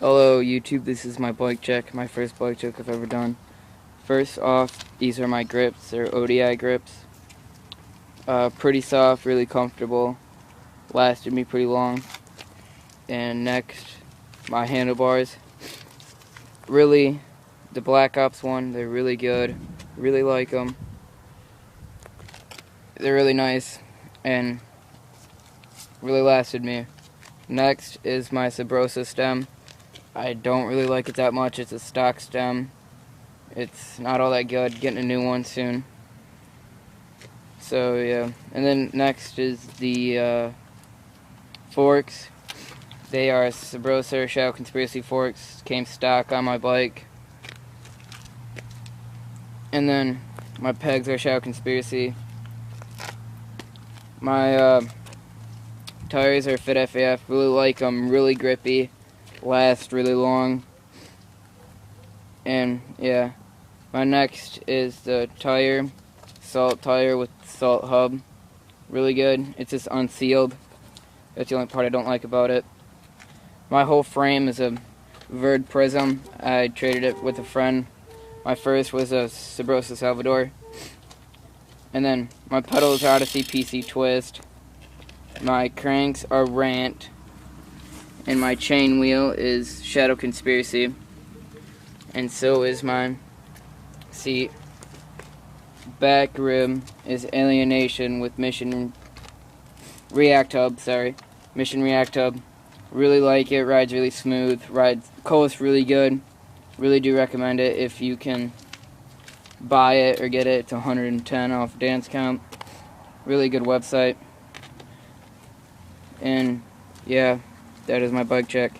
Hello YouTube, this is my bike check, my first bike check I've ever done. First off, these are my grips, they're ODI grips. Pretty soft, really comfortable, lasted me pretty long. And next, my handlebars. Really, the Black Ops one, they're really good, really like them. They're really nice, and really lasted me. Next is my Sabrosa stem. I don't really like it that much. It's a stock stem. It's not all that good. Getting a new one soon. So yeah. And then next is the forks. They are Sabrosa Shadow Conspiracy forks. Came stock on my bike. And then my pegs are Shadow Conspiracy. My tires are Fit FAF. Really like them. Really grippy. Last really long. And yeah, my next is the tire, Salt tire with Salt hub. Really good. It's just unsealed. That's the only part I don't like about it. My whole frame is a Verd Prism. I traded it with a friend. My first was a Sabrosa Salvador. And then my pedals are Odyssey PC Twist. My cranks are Rant. And my chain wheel is Shadow Conspiracy. And so is my seat. Back rim is Alienation with Mission React Hub, Mission React Hub. Really like it, rides really smooth, coasts really good. Really do recommend it if you can buy it or get it. It's 110 off Dance Count. Really good website. And yeah, that is my bike check.